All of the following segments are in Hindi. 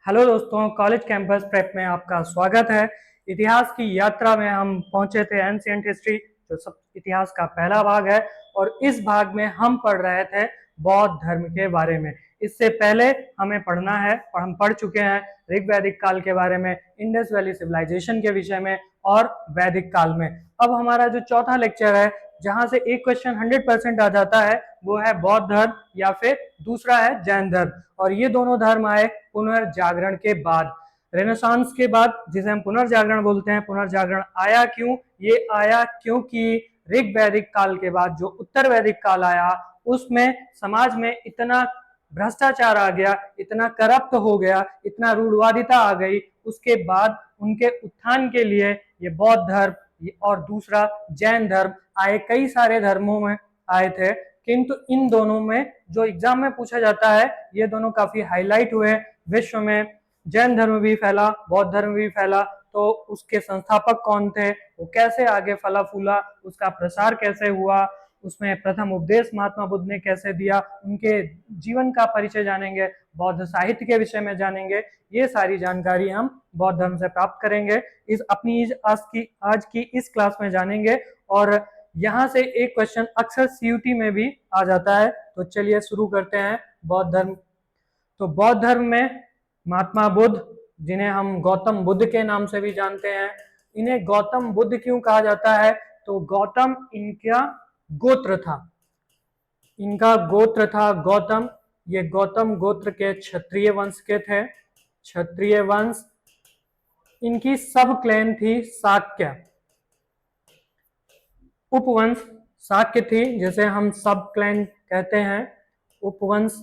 हेलो दोस्तों, कॉलेज कैंपस प्रेप में आपका स्वागत है। इतिहास की यात्रा में हम पहुंचे थे एंशिएंट हिस्ट्री, जो सब इतिहास का पहला भाग है। और इस भाग में हम पढ़ रहे थे बौद्ध धर्म के बारे में। इससे पहले हमें पढ़ना है और हम पढ़ चुके हैं ऋग वैदिक काल के बारे में, इंडस वैली सिविलाइजेशन के विषय में और वैदिक काल में। अब हमारा जो चौथा लेक्चर है, जहां से एक क्वेश्चन 100% आ जाता है, वो है बौद्ध धर्म या फिर दूसरा है जैन धर्म। और ये दोनों धर्म आए पुनर्जागरण के बाद, रेनेसांस के बाद, जिसे हम पुनर्जागरण बोलते हैं। पुनर्जागरण आया क्यों? ये आया क्योंकि ऋग वैदिक काल के बाद जो उत्तर वैदिक काल आया, उसमें समाज में इतना भ्रष्टाचार आ गया, इतना करप्ट हो गया, इतना रूढ़वादिता आ गई। उसके बाद उनके उत्थान के लिए ये बौद्ध धर्म और दूसरा जैन धर्म आए। कई सारे धर्मों में आए थे, किंतु इन दोनों में जो एग्जाम में पूछा जाता है, ये दोनों काफी हाईलाइट हुए। विश्व में जैन धर्म भी फैला, बौद्ध धर्म भी फैला, तो उसके संस्थापक कौन थे, वो कैसे आगे फला फूला, उसका प्रसार कैसे हुआ, उसमें प्रथम उपदेश महात्मा बुद्ध ने कैसे दिया, उनके जीवन का परिचय जानेंगे, बौद्ध साहित्य के विषय में जानेंगे। ये सारी जानकारी हम बौद्ध धर्म से प्राप्त करेंगे इस अपनी आज की इस क्लास में जानेंगे। और यहाँ से एक क्वेश्चन अक्सर सीयूटी में भी आ जाता है, तो चलिए शुरू करते हैं। बौद्ध धर्म, तो बौद्ध धर्म में महात्मा बुद्ध, जिन्हें हम गौतम बुद्ध के नाम से भी जानते हैं, इन्हें गौतम बुद्ध क्यों कहा जाता है? तो गौतम इनका गोत्र था, इनका गोत्र था गौतम। ये गौतम गोत्र के क्षत्रिय वंश के थे, क्षत्रिय वंश। इनकी सब क्लैन थी शाक्य, उपवंश शाक्य थी, जैसे हम सब क्लैन कहते हैं, उपवंश।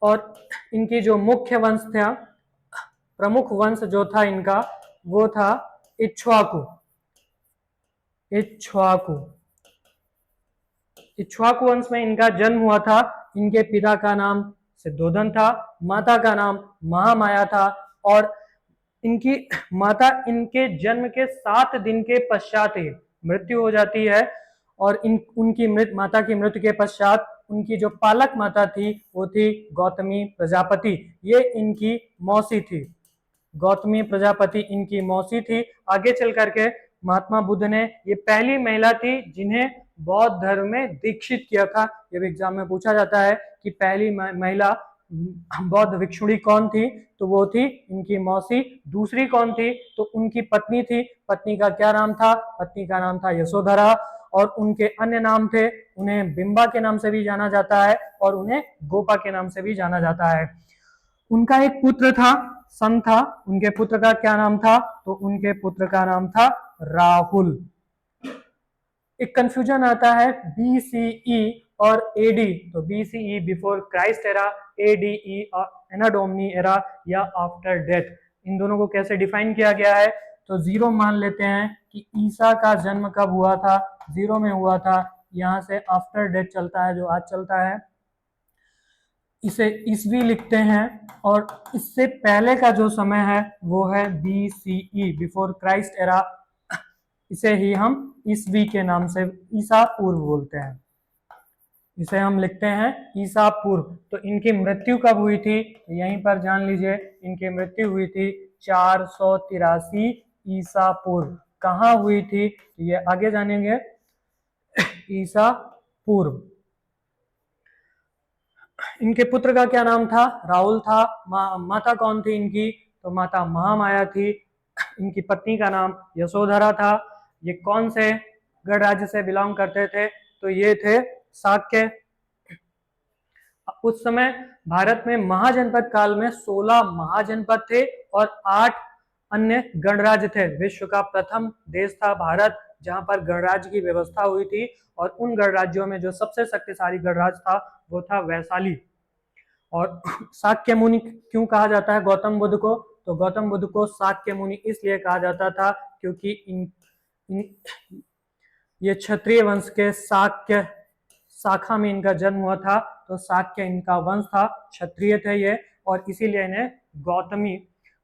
और इनकी जो मुख्य वंश था, प्रमुख वंश जो था इनका, वो था इक्ष्वाकु। इक्ष्वाकु इक्ष्वाकु वंश में इनका जन्म हुआ था। इनके पिता का नाम सिद्धोधन था, माता का नाम महामाया था। और इनकी माता इनके जन्म के 7 दिन के पश्चात ही मृत्यु हो जाती है। और उनकी माता की मृत्यु के पश्चात उनकी जो पालक माता थी, वो थी गौतमी प्रजापति। ये इनकी मौसी थी, गौतमी प्रजापति इनकी मौसी थी। आगे चल करके महात्मा बुद्ध ने, ये पहली महिला थी जिन्हें बौद्ध धर्म में दीक्षित किया था। जब एग्जाम में पूछा जाता है कि पहली महिला बौद्ध भिक्षुणी कौन थी, तो वो थी इनकी मौसी। दूसरी कौन थी? तो उनकी पत्नी थी। पत्नी का क्या नाम था? पत्नी का नाम था यशोधरा। और उनके अन्य नाम थे, उन्हें बिंबा के नाम से भी जाना जाता है और उन्हें गोपा के नाम से भी जाना जाता है। उनका एक पुत्र था, सन था। उनके पुत्र का क्या नाम था? तो उनके पुत्र का नाम था राहुल। एक कंफ्यूजन आता है बीसीई और एडी, तो BCE before Christ era, AD anno domini era या आफ्टर डेथ। इन दोनों को कैसे डिफाइन किया गया है? तो 0 मान लेते हैं कि ईसा का जन्म कब हुआ था, 0 में हुआ था। यहाँ से आफ्टर डेथ चलता है, जो आज चलता है, इसे ईस्वी लिखते हैं। और इससे पहले का जो समय है वो है बीसीई, बिफोर क्राइस्ट एरा। इसे ही हम ईस्वी के नाम से, ईसा पूर्व बोलते हैं। इसे हम लिखते हैं ईसा पूर्व। तो इनकी मृत्यु कब हुई थी? तो यहीं पर जान लीजिए, इनकी मृत्यु हुई थी 483 ईसा पूर्व। कहाँ हुई थी ये आगे जानेंगे। ईसा पूर्व। इनके पुत्र का क्या नाम था? राहुल था। माता कौन थी इनकी? तो माता महामाया थी। इनकी पत्नी का नाम यशोधरा था। ये कौन से गणराज्य से बिलोंग करते थे? तो ये थे शाक्य। उस समय भारत में महाजनपद काल में 16 महाजनपद थे और 8 अन्य गणराज्य थे। विश्व का प्रथम देश था भारत, जहां पर गणराज्य की व्यवस्था हुई थी। और उन गणराज्यों में जो सबसे शक्तिशाली गणराज्य था, वो था वैशाली। और शाक्य मुनि क्यों कहा जाता है गौतम बुद्ध को? तो गौतम बुद्ध को शाक्य मुनि इसलिए कहा जाता था क्योंकि ये क्षत्रिय वंश के शाक्य शाखा में इनका जन्म हुआ था। तो शाक्य इनका वंश था, क्षत्रिय थे ये, और इसीलिए इन्हें गौतमी।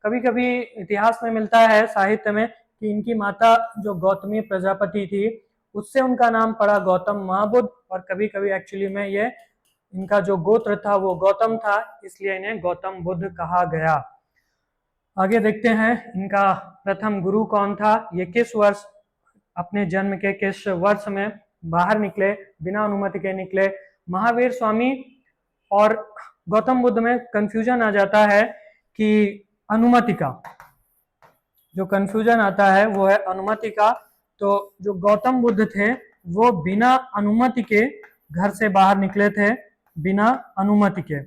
कभी कभी इतिहास में मिलता है, साहित्य में, कि इनकी माता जो गौतमी प्रजापति थी, उससे उनका नाम पड़ा गौतम महाबुद्ध। और कभी कभी एक्चुअली में ये इनका जो गोत्र था वो गौतम था, इसलिए इन्हें गौतम बुद्ध कहा गया। आगे देखते हैं इनका प्रथम गुरु कौन था, ये किस वर्ष अपने जन्म के किस वर्ष में बाहर निकले, बिना अनुमति के निकले। महावीर स्वामी और गौतम बुद्ध में कंफ्यूजन आ जाता है कि अनुमति का, जो कंफ्यूजन आता है वो है अनुमति का। तो जो गौतम बुद्ध थे वो बिना अनुमति के घर से बाहर निकले थे, बिना अनुमति के।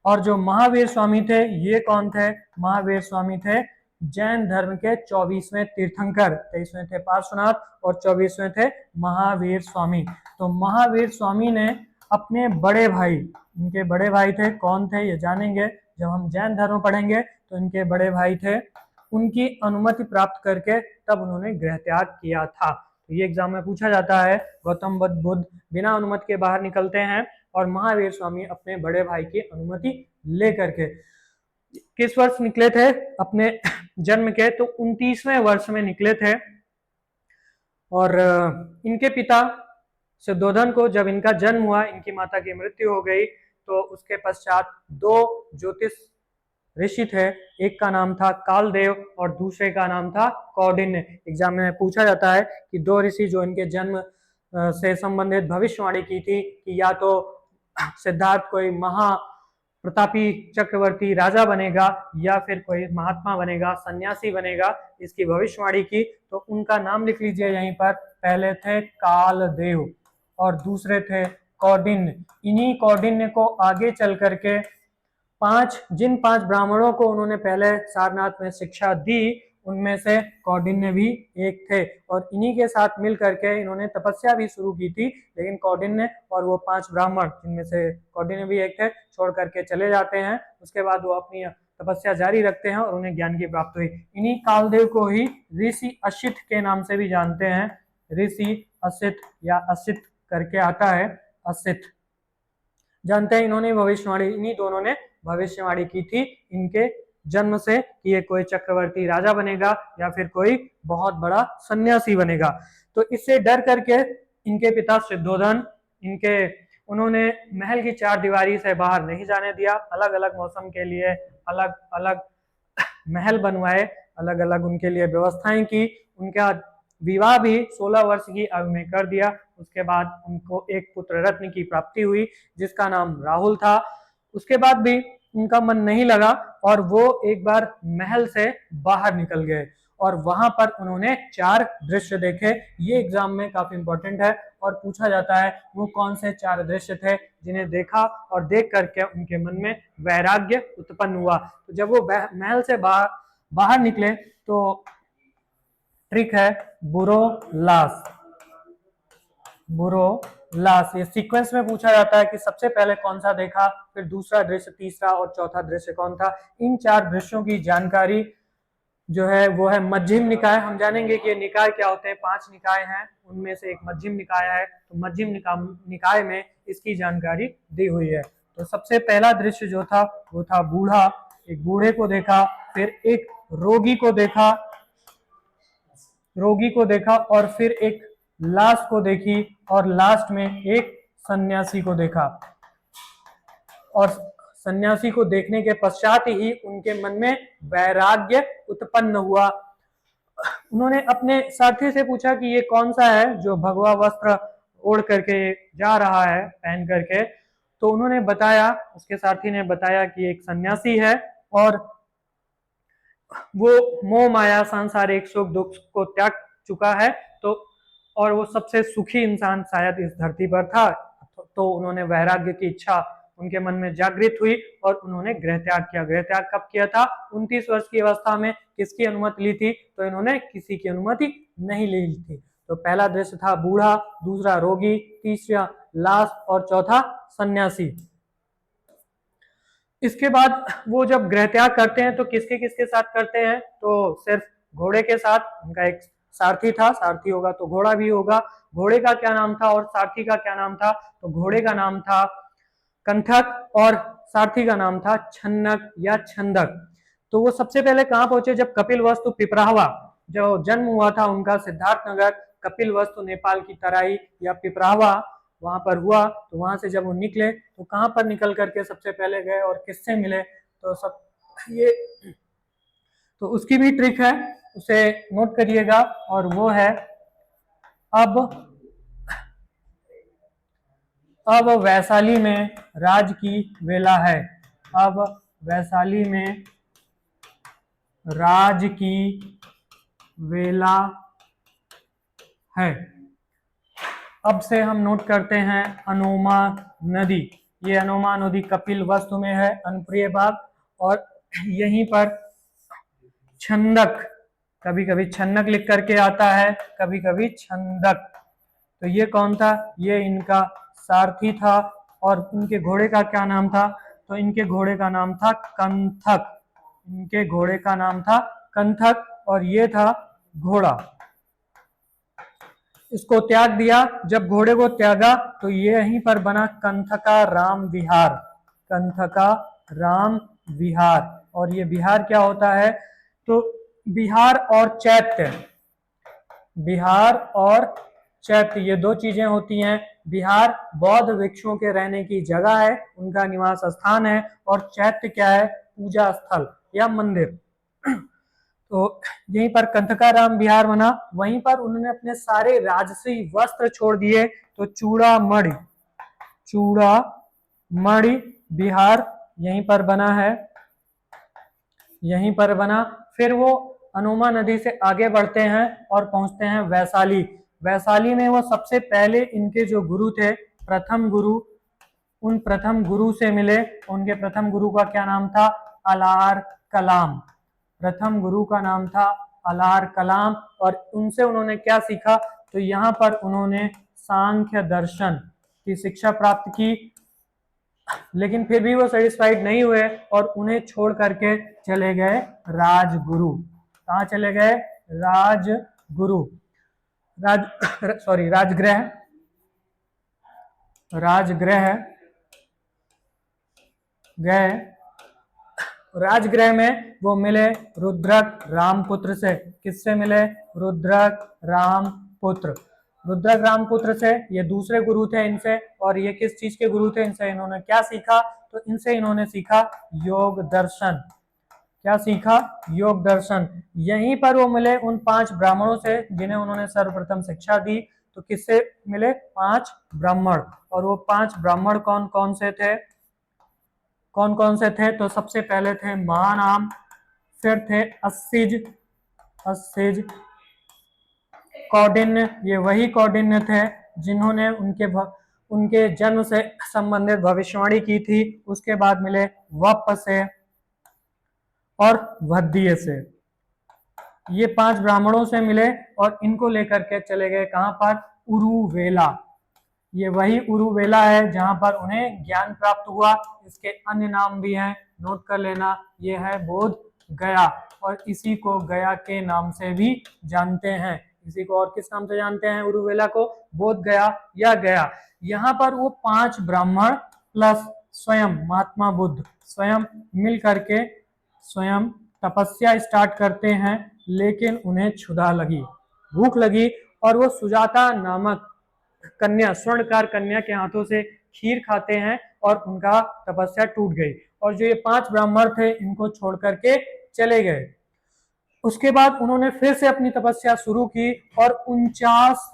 और जो महावीर स्वामी थे ये कौन थे, महावीर स्वामी थे जैन धर्म के 24वें तीर्थंकर, 23वें थे पार्श्वनाथ और 24वें थे महावीर स्वामी। तो महावीर स्वामी ने अपने बड़े भाई, इनके बड़े भाई थे, कौन थे ये जानेंगे जब हम जैन धर्म पढ़ेंगे। तो इनके बड़े भाई थे, उनकी अनुमति प्राप्त करके तब उन्होंने गृह त्याग किया था। तो ये एग्जाम में पूछा जाता है, गौतम बुद्ध बिना अनुमति के बाहर निकलते हैं और महावीर स्वामी अपने बड़े भाई की अनुमति लेकर के किस वर्ष निकले थे अपने जन्म के, तो 29वें वर्ष में निकले थे। और इनके पिता शुद्धोधन को जब इनका जन्म हुआ, इनकी माता की मृत्यु हो गई, तो उसके पश्चात दो ज्योतिष ऋषि थे, एक का नाम था कालदेव और दूसरे का नाम था कौंडिन्य। एग्जाम में पूछा जाता है कि दो ऋषि जो इनके जन्म से संबंधित भविष्यवाणी की थी कि या तो सिद्धार्थ कोई महा प्रतापी चक्रवर्ती राजा बनेगा या फिर कोई महात्मा बनेगा, सन्यासी बनेगा, इसकी भविष्यवाणी की, तो उनका नाम लिख लीजिए यहीं पर। पहले थे कालदेव और दूसरे थे कौंडिन्य। इन्हीं कौंडिन्य को आगे चल करके जिन पांच ब्राह्मणों को उन्होंने पहले सारनाथ में शिक्षा दी, उनमें से कौंडिन्य भी एक थे। और इन्हीं के साथ मिल करके इन्होंने तपस्या भी शुरू की थी, लेकिन कौंडिन्य और वो 5 ब्राह्मण, जिनमें से कौंडिन्य भी एक थे, छोड़ करके चले जाते हैं। उसके बाद वो अपनी तपस्या जारी रखते हैं और उन्हें ज्ञान की प्राप्ति हुई। इन्हीं कालदेव को ही ऋषि असित के नाम से भी जानते हैं। ऋषि असित या असित करके आता है, असित जानते हैं। इन्होंने भविष्यवाणी, इन्हीं दोनों ने भविष्यवाणी की थी इनके जन्म से कि ये कोई चक्रवर्ती राजा बनेगा या फिर कोई बहुत बड़ा सन्यासी बनेगा। तो इससे डर करके इनके पिता शुद्धोधन उन्होंने महल की 4 दीवारी से बाहर नहीं जाने दिया। अलग अलग मौसम के लिए अलग अलग महल बनवाए, अलग अलग उनके लिए व्यवस्थाएं की। उनका विवाह भी 16 वर्ष की आयु में कर दिया। उसके बाद उनको एक पुत्र रत्न की प्राप्ति हुई जिसका नाम राहुल था। उसके बाद भी उनका मन नहीं लगा और वो एक बार महल से बाहर निकल गए और वहां पर उन्होंने 4 दृश्य देखे। ये एग्जाम में काफी इंपॉर्टेंट है और पूछा जाता है वो कौन से 4 दृश्य थे जिन्हें देखा और देख करके उनके मन में वैराग्य उत्पन्न हुआ। तो जब वो महल से बाहर निकले तो ट्रिक है बुरो लास, बुरो लास। ये सीक्वेंस में पूछा जाता है कि सबसे पहले कौन सा देखा, फिर दूसरा दृश्य, तीसरा और चौथा दृश्य कौन था। इन 4 दृश्यों की जानकारी जो है वो है मध्यम निकाय। हम जानेंगे कि ये निकाय क्या होते हैं। 5 निकाय हैं, उनमें से एक मध्यम निकाय है। तो मध्यम निकाय में इसकी जानकारी दी हुई है। तो सबसे पहला दृश्य जो था वो था बूढ़ा, एक बूढ़े को देखा, फिर एक रोगी को देखा और फिर एक लाश को देखी और लास्ट में एक सन्यासी को देखा। और सन्यासी को देखने के पश्चात ही उनके मन में वैराग्य उत्पन्न हुआ। उन्होंने अपने साथी से पूछा कि ये कौन सा है जो भगवा वस्त्र ओढ़ करके जा रहा है पहन करके। तो उन्होंने बताया, उसके साथी ने बताया कि एक सन्यासी है और वो मोह माया सांसारिक सुख दुख को त्याग चुका है, तो और वो सबसे सुखी इंसान शायद इस धरती पर था। तो उन्होंने वैराग्य की इच्छा उनके मन में जागृत हुई और उन्होंने गृह त्याग किया। गृह त्याग कब किया था? 29 वर्ष की अवस्था में। किसकी अनुमति ली थी? तो इन्होंने किसी की अनुमति नहीं ली थी। तो पहला दृश्य था बूढ़ा, दूसरा रोगी, तीसरा लाश और चौथा सन्यासी। इसके बाद वो जब गृह त्याग करते हैं तो किसके किसके साथ करते हैं? तो सिर्फ घोड़े के साथ। उनका एक सारथी था, सारथी होगा तो घोड़ा भी होगा। घोड़े का क्या नाम था और सारथी का क्या नाम था? तो घोड़े का नाम था कंठक और सारथी का नाम था छन्नक या छंदक। तो वो सबसे पहले कहाँ पहुंचे? जब कपिलवस्तु पिपराहवा जो जन्म हुआ था उनका सिद्धार्थनगर, कपिलवस्तु नेपाल की तराई या पिपराहवा वहां पर हुआ। तो वहां से जब वो निकले तो कहां पर निकल करके सबसे पहले गए और किससे मिले? तो उसकी भी ट्रिक है, उसे नोट करिएगा, और वो है अब वैशाली में राज की वेला है। अब वैशाली में राज की वेला है। अब से हम नोट करते हैं अनोमा नदी। ये अनोमा नदी कपिल वस्तु में है, अनप्रिय बाग, और यहीं पर छंदक, कभी कभी छन्नक लिख करके आता है, कभी कभी छंदक। तो ये कौन था? ये इनका सारथी था, और इनके घोड़े का क्या नाम था? तो इनके घोड़े का नाम था कंथक। इनके घोड़े का नाम था कंथक, और ये था घोड़ा। इसको त्याग दिया, जब घोड़े को त्यागा तो ये यहीं पर बना कंथका राम विहार। कंथका राम विहार। और ये विहार क्या होता है? तो बिहार और चैत्य, बिहार और चैत्य ये दो चीजें होती हैं। बिहार बौद्ध वृक्षों के रहने की जगह है, उनका निवास स्थान है, और चैत्य क्या है? पूजा स्थल या मंदिर। तो यहीं पर कंथकाराम विहार बना, वहीं पर उन्होंने अपने सारे राजसी वस्त्र छोड़ दिए। तो चूड़ामणि, चूड़ामणि विहार यहीं पर बना है, यहीं पर बना। फिर वो अनोमा नदी से आगे बढ़ते हैं और पहुंचते हैं वैशाली। वैशाली में वो सबसे पहले इनके जो गुरु थे, प्रथम गुरु, उन प्रथम गुरु से मिले। उनके प्रथम गुरु का क्या नाम था? अलार कलाम। प्रथम गुरु का नाम था अलार कलाम, और उनसे उन्होंने क्या सीखा? तो यहाँ पर उन्होंने सांख्य दर्शन की शिक्षा प्राप्त की, लेकिन फिर भी वो सेटिस्फाइड नहीं हुए और उन्हें छोड़ करके चले गए राजगुरु। कहाँ चले गए? राजगुरु, राजगृह, राजगृह गए। राजगृह में वो मिले रुद्रक रामपुत्र से। किससे मिले? रुद्रक रामपुत्र। रुद्रक रामपुत्र से, ये दूसरे गुरु थे इनसे। और ये किस चीज के गुरु थे? इनसे इन्होंने क्या सीखा? तो इनसे इन्होंने सीखा योग दर्शन। क्या सीखा? योग दर्शन। यहीं पर वो मिले उन 5 ब्राह्मणों से जिन्हें उन्होंने सर्वप्रथम शिक्षा दी। तो किससे मिले? 5 ब्राह्मण। और वो 5 ब्राह्मण कौन कौन से थे? कौन कौन से थे? तो सबसे पहले थे महानाम, फिर थे अस्सिज, अस्सिज, कौंडिन्य, ये वही कौंडिन्य थे जिन्होंने उनके जन्म से संबंधित भविष्यवाणी की थी। उसके बाद मिले वप से और वध्य से। ये 5 ब्राह्मणों से मिले और इनको लेकर के चले गए कहां पर? उरुवेला। ये वही उरुवेला है जहां पर उन्हें ज्ञान प्राप्त हुआ। इसके अन्य नाम भी हैं, नोट कर लेना। ये है बोध गया, और इसी को गया के नाम से भी जानते हैं। इसी को और किस नाम से जानते हैं? उरुवेला को बोध गया या गया। यहाँ पर वो 5 ब्राह्मण प्लस स्वयं महात्मा बुद्ध स्वयं मिल करके स्वयं तपस्या स्टार्ट करते हैं, लेकिन उन्हें क्षुधा लगी, भूख लगी, और वो सुजाता नामक कन्या, स्वर्णकार कन्या के हाथों से खीर खाते हैं और उनका तपस्या टूट गई। और जो ये 5 ब्राह्मण थे इनको छोड़ करके चले गए। उसके बाद उन्होंने फिर से अपनी तपस्या शुरू की, और 49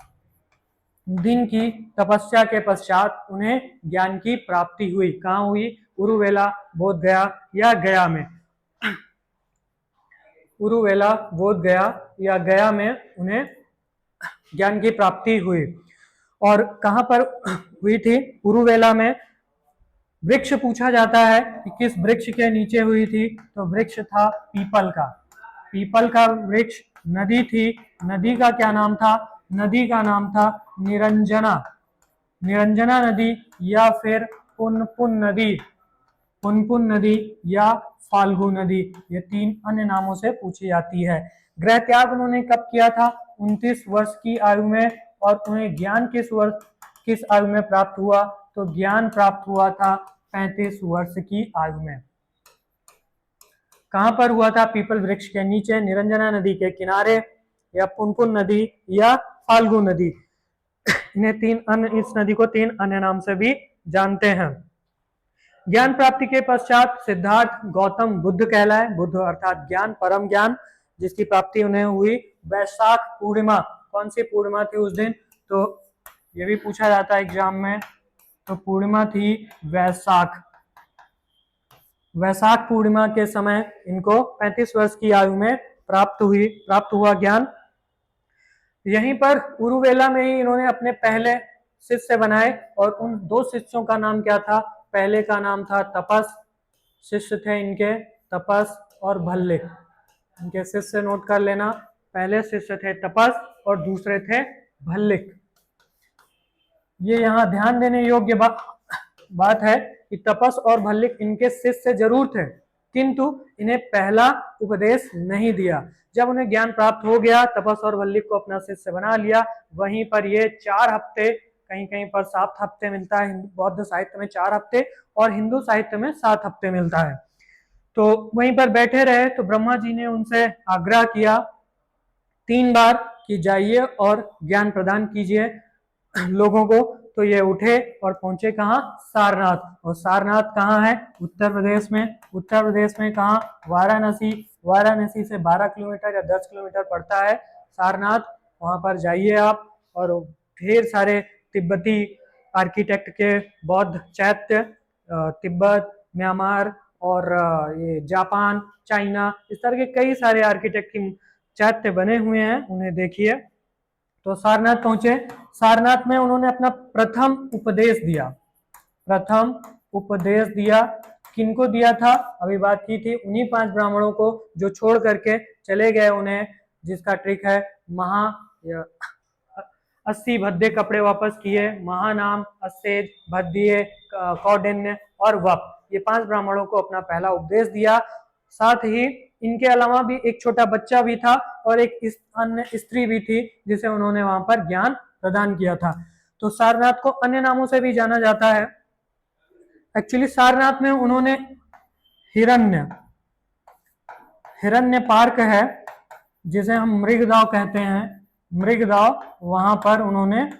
दिन की तपस्या के पश्चात उन्हें ज्ञान की प्राप्ति हुई। कहाँ हुई? उरुवेला, बोध गया या गया में। उरुवेला, बोध गया या गया में उन्हें ज्ञान की प्राप्ति हुई। और कहां पर हुई थी? उरुवेला में। वृक्ष पूछा जाता है कि किस वृक्ष के नीचे हुई थी? तो वृक्ष था पीपल का। पीपल का वृक्ष। नदी थी, नदी का क्या नाम था? नदी का नाम था निरंजना, निरंजना नदी, या फिर पुनपुन नदी, पुनपुन नदी या फाल्गु नदी। ये 3 अन्य नामों से पूछी जाती है। गृह त्याग उन्होंने कब किया था? 29 वर्ष की आयु में। और उन्हें ज्ञान किस आयु में प्राप्त हुआ? तो ज्ञान प्राप्त हुआ था 35 वर्ष की आयु में। कहां पर हुआ था? पीपल वृक्ष के नीचे, निरंजना नदी के किनारे, या पुनपुन नदी या फाल्गु नदी। इन्हें 3 अन्य, इस नदी को 3 अन्य नाम से भी जानते हैं। ज्ञान प्राप्ति के पश्चात सिद्धार्थ गौतम बुद्ध कहलाए। बुद्ध अर्थात ज्ञान, परम ज्ञान, जिसकी प्राप्ति उन्हें हुई वैशाख पूर्णिमा। कौन सी पूर्णिमा थी उस दिन? तो ये भी पूछा जाता है एग्जाम में। तो पूर्णिमा थी वैशाख। वैशाख पूर्णिमा के समय इनको 35 वर्ष की आयु में प्राप्त हुआ ज्ञान। यहीं पर उरुवेला में ही इन्होंने अपने पहले शिष्य बनाए और उन 2 शिष्यों का नाम क्या था? पहले का नाम था तपस, शिष्य थे इनके तपस और भल्लिक। इनके शिष्य नोट कर लेना, पहले शिष्य थे तपस और दूसरे थे भल्लिक। ये यहाँ ध्यान देने योग्य बात है कि तपस और भल्लिक इनके शिष्य जरूर थे, किंतु इन्हें पहला उपदेश नहीं दिया। जब उन्हें ज्ञान प्राप्त हो गया, तपस और भल्लिक को अपना शिष्य बना लिया। वहीं पर ये 4 हफ्ते, कहीं कहीं पर 7 हफ्ते मिलता है, बौद्ध साहित्य में 4 हफ्ते और हिंदू साहित्य में 7 हफ्ते मिलता है। तो वहीं पर बैठे रहे तो ब्रह्मा जी ने उनसे आग्रह किया 3 बार कि जाइए और ज्ञान प्रदान कीजिए लोगों को। तो ये उठे और पहुंचे कहाँ? सारनाथ। और सारनाथ कहाँ है? उत्तर प्रदेश में। उत्तर प्रदेश में कहाँ? वाराणसी। वाराणसी से 12 किलोमीटर या 10 किलोमीटर पड़ता है सारनाथ। वहां पर जाइए आप, और ढेर सारे तिब्बती आर्किटेक्ट के बौद्ध चैत्य, तिब्बत, म्यांमार और ये जापान, चाइना, इस तरह के कई सारे आर्किटेक्ट की चैत्य बने हुए हैं, उन्हें देखिए। तो सारनाथ पहुंचे। सारनाथ में उन्होंने अपना प्रथम उपदेश दिया। प्रथम उपदेश दिया किनको दिया था? अभी बात की थी उन्हीं 5 ब्राह्मणों को जो छोड़ करके चले गए उन्हें, जिसका ट्रिक है 80 भद्दे कपड़े वापस किए। महानाम, अस्सेज, भद्दिये, कौंडिन्य और वप, ये 5 ब्राह्मणों को अपना पहला उपदेश दिया। साथ ही इनके अलावा भी एक छोटा बच्चा भी था और एक अन्य स्त्री भी थी जिसे उन्होंने वहां पर ज्ञान प्रदान किया था। तो सारनाथ को अन्य नामों से भी जाना जाता है। एक्चुअली सारनाथ में उन्होंने हिरण्य पार्क है, जिसे हम मृगदाव कहते हैं, मृगदाव, वहां पर उन्होंने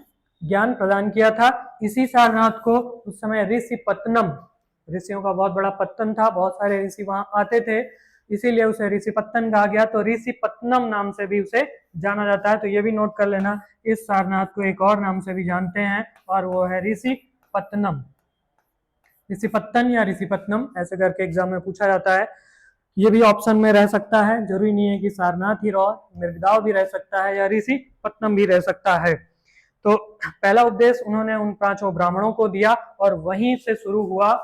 ज्ञान प्रदान किया था। इसी सारनाथ को उस समय ऋषि पत्तनम, ऋषियों का बहुत बड़ा पत्तन था, बहुत सारे ऋषि वहां आते थे, इसीलिए उसे ऋषि पत्तन कहा गया। तो ऋषि पत्तनम नाम से भी उसे जाना जाता है। तो ये भी नोट कर लेना, इस सारनाथ को एक और नाम से भी जानते हैं और वो है ऋषि पत्तनम। ऋषि पत्तन या ऋषि पत्तनम ऐसे करके एग्जाम में पूछा जाता है। ये भी ऑप्शन में रह सकता है, जरूरी नहीं है कि सारनाथ ही रहो, मृगदाव भी रह सकता है या ऋषि पत्तनम भी रह सकता है। तो पहला उपदेश उन्होंने उन 5 ब्राह्मणों को दिया और वहीं से शुरू हुआ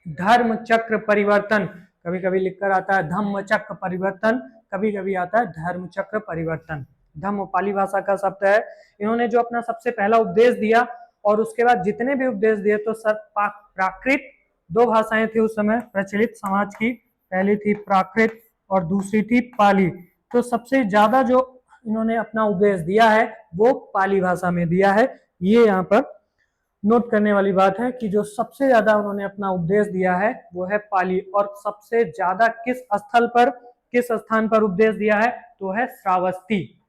धर्म चक्र परिवर्तन। कभी कभी लिखकर आता है धम्म चक्र परिवर्तन, कभी कभी आता है धर्म चक्र परिवर्तन। धम्म पाली भाषा का शब्द है। इन्होंने जो अपना सबसे पहला उपदेश दिया और उसके बाद जितने भी उपदेश दिए तो सब प्राकृत, 2 भाषाएं थी उस समय प्रचलित समाज की, पहली थी प्राकृत और दूसरी थी पाली। तो सबसे ज्यादा जो इन्होंने अपना उपदेश दिया है वो पाली भाषा में दिया है। ये यहाँ पर नोट करने वाली बात है कि जो सबसे ज्यादा उन्होंने अपना उपदेश दिया है वो है पाली। और सबसे ज्यादा किस स्थान पर उपदेश दिया है? तो है श्रावस्ती।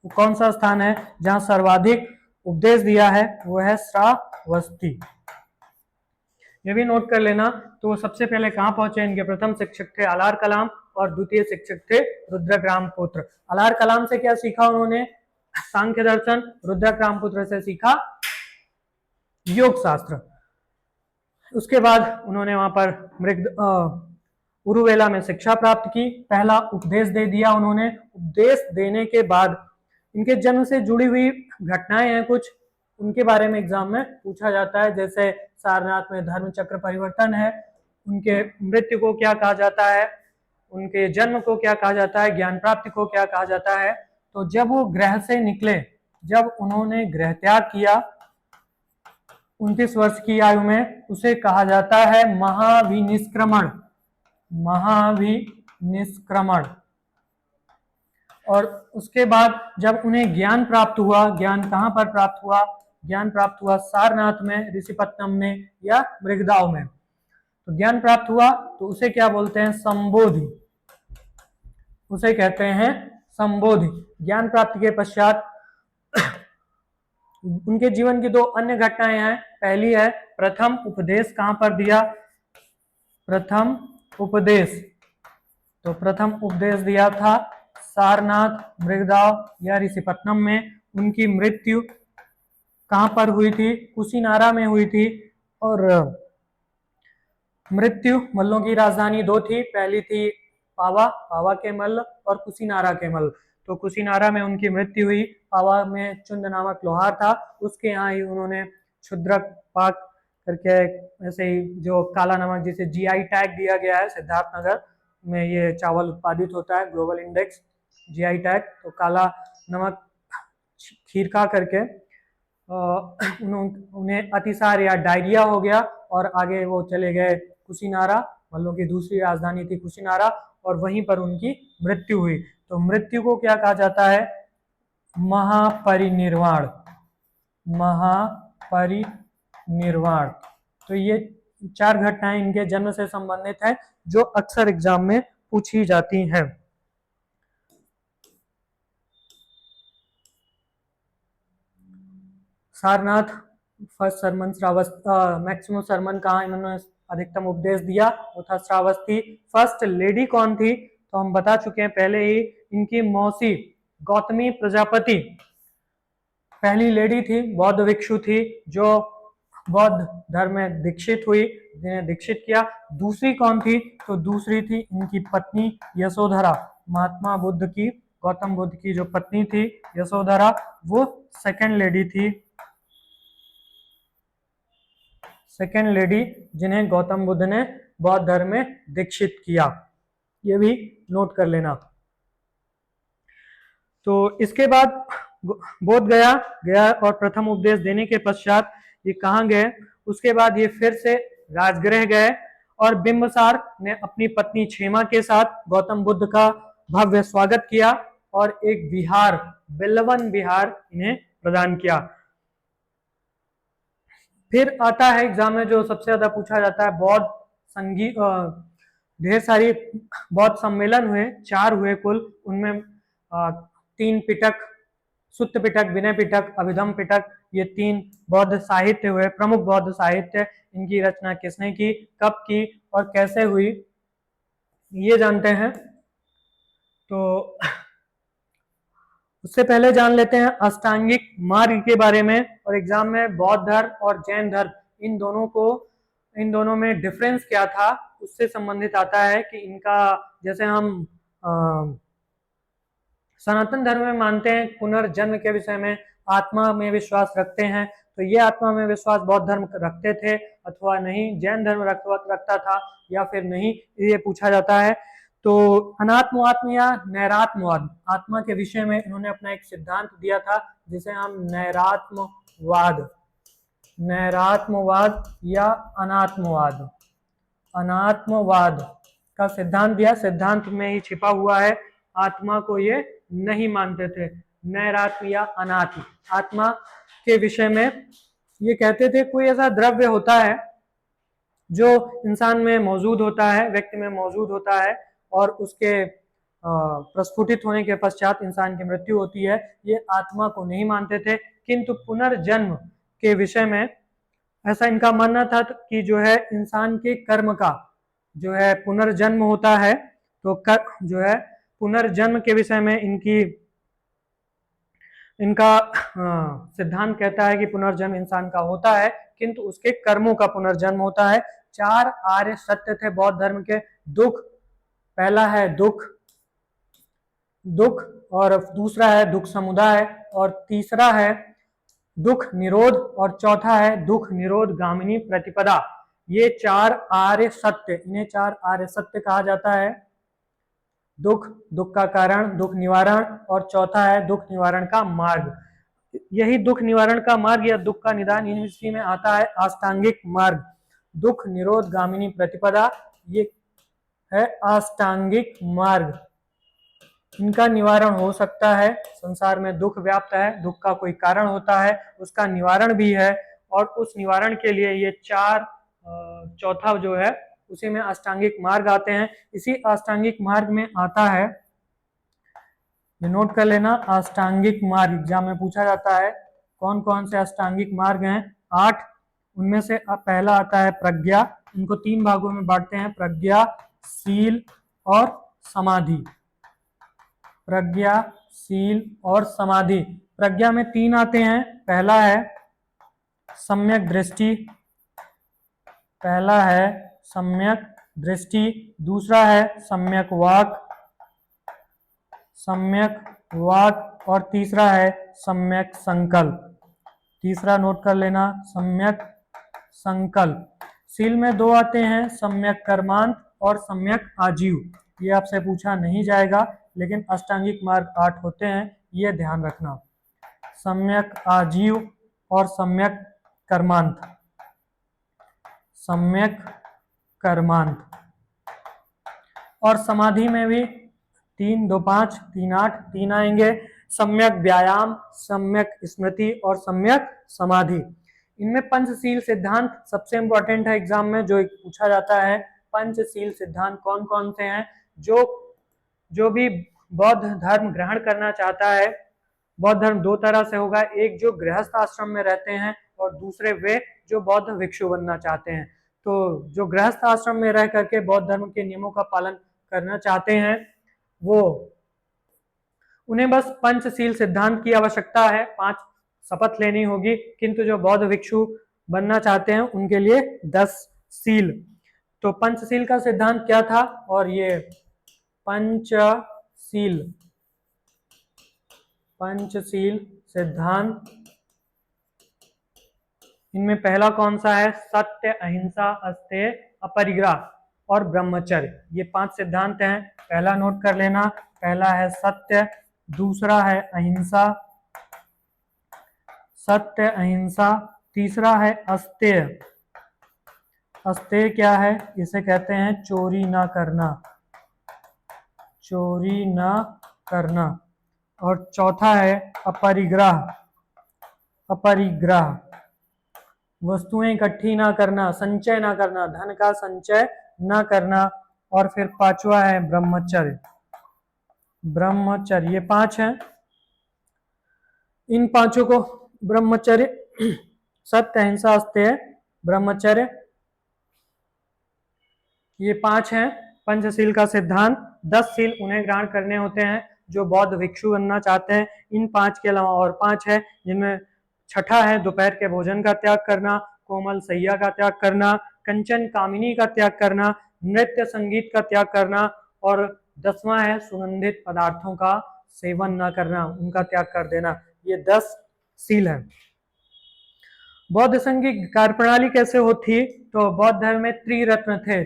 कौन सा स्थान है जहां सर्वाधिक उपदेश दिया है? वो है श्रावस्ती। ये भी नोट कर लेना। तो सबसे पहले कहां पहुंचे? इनके प्रथम शिक्षक थे अलार कलाम और द्वितीय शिक्षक थे रुद्रक रामपुत्र। अलार कलाम से क्या सीखा उन्होंने? सांख्य दर्शन। रुद्रक रामपुत्र से सीखा योग शास्त्र। उसके बाद उन्होंने वहां पर उरुवेला में शिक्षा प्राप्त की। पहला उपदेश दे दिया उन्होंने। उपदेश देने के बाद इनके जन्म से जुड़ी हुई घटनाएं हैं कुछ, उनके बारे में एग्जाम में पूछा जाता है। जैसे सारनाथ में धर्म चक्र परिवर्तन है, उनके मृत्यु को क्या कहा जाता है, उनके जन्म को क्या कहा जाता है, ज्ञान प्राप्ति को क्या कहा जाता है। तो जब वो ग्रह से निकले, जब उन्होंने गृह त्याग किया 29 वर्ष की आयु में, उसे कहा जाता है महाविनिष्क्रमण। महाविनिष्क्रमण। और उसके बाद जब उन्हें ज्ञान प्राप्त हुआ, ज्ञान कहां पर प्राप्त हुआ? ज्ञान प्राप्त हुआ सारनाथ में, ऋषिपत्तनम में या मृगदाव में। तो ज्ञान प्राप्त हुआ तो उसे क्या बोलते हैं? संबोधि। उसे कहते हैं संबोधि। ज्ञान प्राप्ति के पश्चात उनके जीवन की 2 अन्य घटनाएं हैं। पहली है प्रथम उपदेश कहाँ पर दिया? प्रथम उपदेश, तो प्रथम उपदेश दिया था सारनाथ, मृगदाव या ऋषिपत्तनम में। उनकी मृत्यु कहाँ पर हुई थी? कुशीनारा में हुई थी। और मृत्यु, मल्लों की राजधानी दो थी, पहली थी पावा, पावा के मल्ल, और कुशीनारा के मल्ल। तो कुशीनारा में उनकी मृत्यु हुई। पावा में चुंद नामक लोहार था, उसके यहाँ ही उन्होंने क्षुद्रक पाक करके, ऐसे ही जो काला नमक जिसे जीआई टैग दिया गया है, सिद्धार्थनगर में ये चावल उत्पादित होता है, ग्लोबल इंडेक्स जीआई टैग। तो काला नमक खीरका करके उन्हें अतिसार या डायरिया हो गया और आगे वो चले गए कुशीनारा, मल्लों की दूसरी राजधानी थी कुशीनारा, और वहीं पर उनकी मृत्यु हुई। तो मृत्यु को क्या कहा जाता है? महापरिनिर्वाण, महापरिनिर्वाण। तो ये 4 घटनाएं इनके जन्म से संबंधित है जो अक्सर एग्जाम में पूछी जाती हैं। Sarnath first sermon Shravasti, maximum sermon कहाँ इन्होंने अधिकतम उपदेश दिया? वो था श्रावस्ती। फर्स्ट लेडी कौन थी? तो हम बता चुके हैं पहले ही, इनकी मौसी गौतमी प्रजापति पहली लेडी थी, बौद्ध भिक्षु थी जो बौद्ध धर्म में दीक्षित हुई, जिन्हें दीक्षित किया। दूसरी कौन थी? तो दूसरी थी इनकी पत्नी यशोधरा, महात्मा बुद्ध की, गौतम बुद्ध की जो पत्नी थी यशोधरा, वो सेकंड लेडी थी, सेकंड लेडी जिन्हें गौतम बुद्ध ने बौद्ध धर्म में दीक्षित किया। ये भी नोट कर लेना। तो इसके बाद बोध गया और प्रथम उपदेश देने के पश्चात ये कहाँ गए? उसके बाद ये फिर से राजगृह गए और बिंबसार ने अपनी पत्नी क्षेमा के साथ गौतम बुद्ध का भव्य स्वागत किया और एक विहार, बिल्वन विहार इन्हें प्रदान किया। फिर आता है एग्जाम में जो सबसे ज्यादा पूछा जाता है, बौद्ध संगीत, ढेर सारी बौद्ध सम्मेलन हुए, 4 हुए कुल, उनमें 3 पिटक, सुत्त पिटक, विनय पिटक, अभिधम पिटक, ये 3 बौद्ध साहित्य हुए, प्रमुख बौद्ध साहित्य। इनकी रचना किसने की, कब की और कैसे हुई, ये जानते हैं। तो उससे पहले जान लेते हैं अष्टांगिक मार्ग के बारे में। और एग्जाम में बौद्ध धर्म और जैन धर्म, इन दोनों में डिफरेंस क्या था उससे संबंधित आता है कि इनका, जैसे हम सनातन धर्म में मानते हैं पुनर्जन्म के विषय में, आत्मा में विश्वास रखते हैं, तो ये आत्मा में विश्वास बौद्ध धर्म रखते थे अथवा नहीं, जैन धर्म रखता था या फिर नहीं, ये पूछा जाता है। तो अनात्मवाद या नैरात्मवाद, आत्मा के विषय में इन्होंने अपना एक सिद्धांत दिया था जिसे हम नैरात्मवाद या अनात्मवाद का सिद्धांत दिया। सिद्धांत में ही छिपा हुआ है, आत्मा को ये नहीं मानते थे। नैरात्म या अनात्म, आत्मा के विषय में ये कहते थे कोई ऐसा द्रव्य होता है जो इंसान में मौजूद होता है, व्यक्ति में मौजूद होता है, और उसके प्रस्फुटित होने के पश्चात इंसान की मृत्यु होती है। ये आत्मा को नहीं मानते थे, किंतु पुनर्जन्म के विषय में ऐसा इनका मानना था कि जो है इंसान के कर्म का जो है पुनर्जन्म होता है। तो जो है पुनर्जन्म के विषय में इनका सिद्धांत कहता है कि पुनर्जन्म इंसान का होता है, किंतु उसके कर्मों का पुनर्जन्म होता है। 4 आर्य सत्य थे बौद्ध धर्म के। दुख, पहला है दुख, और दूसरा है दुख समुदाय, और तीसरा है दुख निरोध, और चौथा है दुख निरोध गामिनी प्रतिपदा। ये 4 आर्य सत्य, इन्हें 4 आर्य सत्य कहा जाता है। दुख, दुख का कारण, दुख निवारण, और चौथा है दुख निवारण का मार्ग। यही दुख निवारण का मार्ग या दुख का निदान यूनिवर्सिटी में आता है अष्टांगिक मार्ग, दुख निरोध गामिनी प्रतिपदा, ये है अष्टांगिक मार्ग। इनका निवारण हो सकता है, संसार में दुख व्याप्त है, दुख का कोई कारण होता है, उसका निवारण भी है, और उस निवारण के लिए ये 4 चौथा जो है उसी में अष्टांगिक मार्ग आते हैं। इसी अष्टांगिक मार्ग में आता है, ये नोट कर लेना, अष्टांगिक मार्ग एग्जाम में पूछा जाता है कौन कौन से अष्टांगिक मार्ग हैं। 8 उनमें से पहला आता है प्रज्ञा। इनको 3 भागों में बांटते हैं, प्रज्ञा, शील और समाधि। प्रज्ञा, शील और समाधि। प्रज्ञा में 3 आते हैं। पहला है सम्यक दृष्टि, पहला है सम्यक दृष्टि, दूसरा है सम्यक वाक, सम्यक वाक और तीसरा है सम्यक संकल्प। तीसरा नोट कर लेना, सम्यक संकल्प। शील में 2 आते हैं, सम्यक कर्मांत और सम्यक आजीव। ये आपसे पूछा नहीं जाएगा, लेकिन अष्टांगिक मार्ग 8 होते हैं, ये ध्यान रखना। सम्यक आजीव और सम्यक कर्मांत, सम्यक कर्मांत। और समाधि में भी 3, 2, 5, 3, 8 3 आएंगे, सम्यक व्यायाम, सम्यक स्मृति और सम्यक समाधि। इनमें पंचशील सिद्धांत सबसे इंपॉर्टेंट है एग्जाम में, जो पूछा जाता है। पंचशील सिद्धांत कौन कौन से हैं? जो भी बौद्ध धर्म ग्रहण करना चाहता है, बौद्ध धर्म 2 तरह से होगा, एक जो गृहस्थ आश्रम में रहते हैं और दूसरे वे जो बौद्ध भिक्षु बनना चाहते हैं। तो जो गृहस्थ आश्रम में रह करके बौद्ध धर्म के नियमों का पालन करना चाहते हैं, वो उन्हें बस पंचशील सिद्धांत की आवश्यकता है, 5 शपथ लेनी होगी। किंतु जो बौद्ध भिक्षु बनना चाहते हैं उनके लिए 10 शील। तो पंचशील का सिद्धांत क्या था? और ये पंचशील सिद्धांत, इनमें पहला कौन सा है? सत्य, अहिंसा, अस्तेय, अपरिग्रह और ब्रह्मचर्य। ये 5 सिद्धांत हैं, पहला नोट कर लेना। पहला है सत्य, दूसरा है अहिंसा, सत्य अहिंसा, तीसरा है अस्तेय। अस्तेय क्या है? इसे कहते हैं चोरी ना करना, चोरी ना करना। और चौथा है अपरिग्रह, अपरिग्रह, वस्तुएं इकट्ठी ना करना, संचय ना करना, धन का संचय ना करना। और फिर 5वां है ब्रह्मचर्य, ब्रह्मचर्य। ये 5 हैं, इन 5 को ब्रह्मचर्य, सत्य, अहिंसा, अस्तेय, ब्रह्मचर्य, ये 5 हैं पंचशील का सिद्धांत। 10 शील उन्हें ग्रहण करने होते हैं जो बौद्ध भिक्षु बनना चाहते हैं। इन 5 के अलावा और 5 है, जिनमें छठा है दोपहर के भोजन का त्याग करना, कोमल सैया का त्याग करना, कंचन कामिनी का त्याग करना, नृत्य संगीत का त्याग करना, और 10वां है सुगंधित पदार्थों का सेवन न करना, उनका त्याग कर देना। ये 10 शील है। बौद्ध संघ की कार्यप्रणाली कैसे होती? तो बौद्ध धर्म में त्रिरत्न थे।